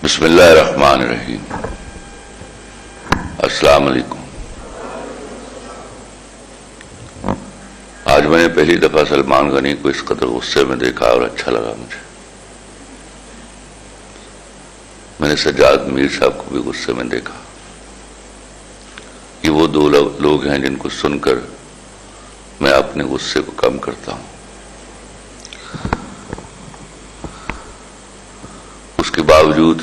بسم اللہ الرحمن الرحیم۔ السلام علیکم۔ آج میں نے پہلی دفعہ سلمان غنی کو اس قدر غصے میں دیکھا اور اچھا لگا مجھے۔ میں نے سجاد میر صاحب کو بھی غصے میں دیکھا۔ یہ وہ دو لوگ ہیں جن کو سن کر میں اپنے غصے کو کم کرتا ہوں۔ اس کے باوجود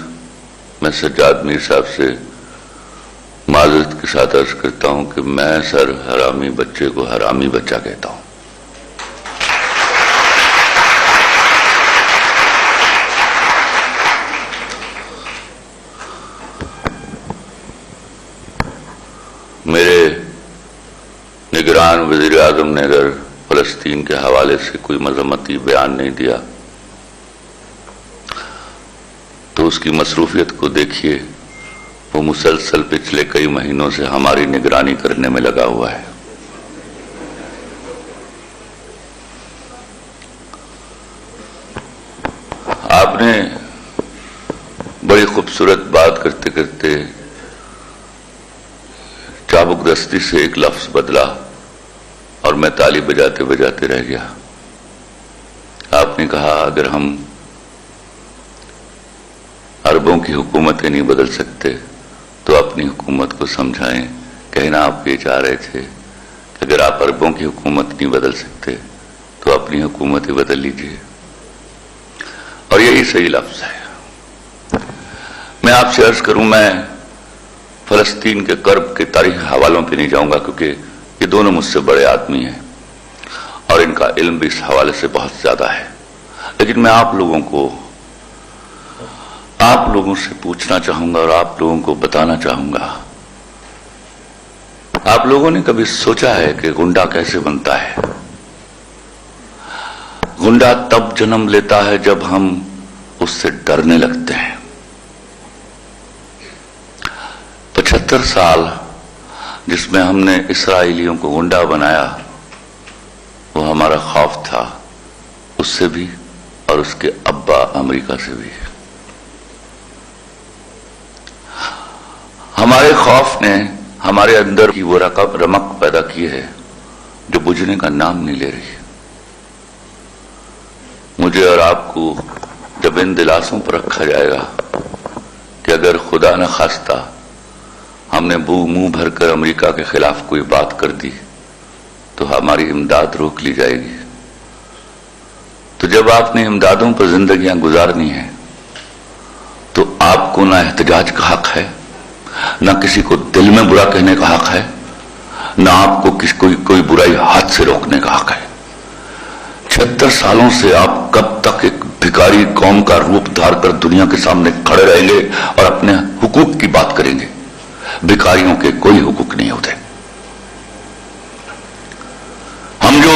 میں سجاد میر صاحب سے معذرت کے ساتھ عرض کرتا ہوں کہ میں سر حرامی بچے کو حرامی بچہ کہتا ہوں۔ میرے نگران وزیر اعظم نے اگر فلسطین کے حوالے سے کوئی مذمتی بیان نہیں دیا تو اس کی مصروفیت کو دیکھیے، وہ مسلسل پچھلے کئی مہینوں سے ہماری نگرانی کرنے میں لگا ہوا ہے۔ آپ نے بڑی خوبصورت بات کرتے کرتے چابک دستی سے ایک لفظ بدلا اور میں تالی بجاتے بجاتے رہ گیا۔ آپ نے کہا اگر ہم عربوں کی حکومتیں نہیں بدل سکتے تو اپنی حکومت کو سمجھائیں۔ کہنا آپ یہ چاہ رہے تھے کہ اگر آپ عربوں کی حکومت نہیں بدل سکتے تو اپنی حکومت ہی بدل لیجیے، اور یہی صحیح لفظ ہے۔ میں آپ سے عرض کروں، میں فلسطین کے کرب کے تاریخی حوالوں پہ نہیں جاؤں گا کیونکہ یہ دونوں مجھ سے بڑے آدمی ہیں اور ان کا علم بھی اس حوالے سے بہت زیادہ ہے، لیکن میں آپ لوگوں سے پوچھنا چاہوں گا اور آپ لوگوں کو بتانا چاہوں گا، آپ لوگوں نے کبھی سوچا ہے کہ گنڈا کیسے بنتا ہے؟ گنڈا تب جنم لیتا ہے جب ہم اس سے ڈرنے لگتے ہیں۔ 75 سال جس میں ہم نے اسرائیلیوں کو گنڈا بنایا، وہ ہمارا خوف تھا، اس سے بھی اور اس کے ابا امریکہ سے بھی۔ ہمارے خوف نے ہمارے اندر کی وہ رمق پیدا کی ہے جو بجھنے کا نام نہیں لے رہی۔ مجھے اور آپ کو جب ان دلاسوں پر رکھا جائے گا کہ اگر خدا نہ خواستہ ہم نے منہ بھر کر امریکہ کے خلاف کوئی بات کر دی تو ہماری امداد روک لی جائے گی، تو جب آپ نے امدادوں پر زندگیاں گزارنی ہیں تو آپ کو نہ احتجاج کا حق ہے، نہ کسی کو دل میں برا کہنے کا حق ہے، نہ آپ کو کوئی برائی ہاتھ سے روکنے کا حق ہے۔ 76 سالوں سے آپ کب تک ایک بھکاری قوم کا روپ دھار کر دنیا کے سامنے کھڑے رہیں گے اور اپنے حقوق کی بات کریں گے؟ بھکاریوں کے کوئی حقوق نہیں ہوتے۔ ہم جو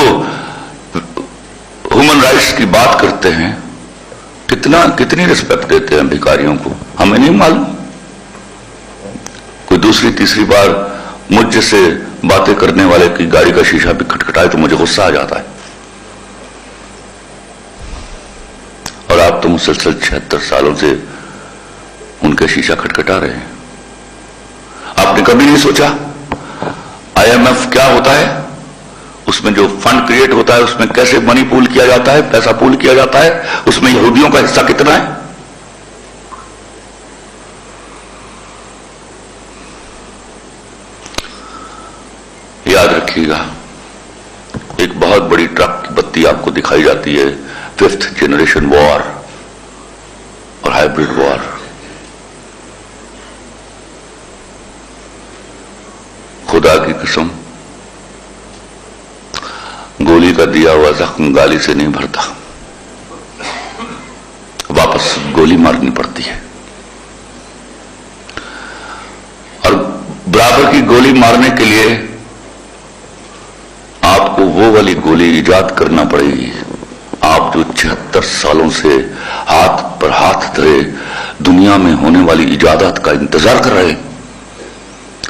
ہیومن رائٹس کی بات کرتے ہیں، کتنی رسپیکٹ دیتے ہیں بھکاریوں کو، ہمیں نہیں معلوم۔ کوئی دوسری تیسری بار مجھ جیسے باتیں کرنے والے کی گاڑی کا شیشہ بھی کھٹکھٹائے تو مجھے غصہ آ جاتا ہے، اور آپ تو مسلسل 76 سالوں سے ان کے شیشہ کھٹکھٹا رہے ہیں۔ آپ نے کبھی نہیں سوچا IMF کیا ہوتا ہے؟ اس میں جو فنڈ کریٹ ہوتا ہے اس میں کیسے منی پول کیا جاتا ہے، پیسہ پول کیا جاتا ہے، اس میں یہودیوں کا حصہ کتنا ہے؟ یاد رکھیے گا، ایک بہت بڑی ٹرک کی بتی آپ کو دکھائی جاتی ہے، 5th جنریشن وار اور ہائیبرڈ وار۔ خدا کی قسم، گولی کا دیا ہوا زخم گالی سے نہیں بھرتا، واپس گولی مارنی پڑتی ہے، اور برابر کی گولی مارنے کے لیے آپ کو وہ والی گولی ایجاد کرنا پڑے گی۔ آپ جو 76 سالوں سے ہاتھ پر ہاتھ دھرے دنیا میں ہونے والی ایجادات کا انتظار کر رہے ہیں۔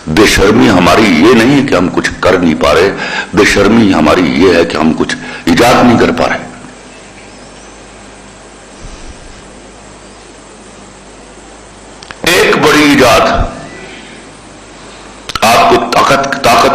بے شرمی ہماری یہ نہیں کہ ہم کچھ کر نہیں پا رہے، بے شرمی ہماری یہ ہے کہ ہم کچھ ایجاد نہیں کر پا رہے۔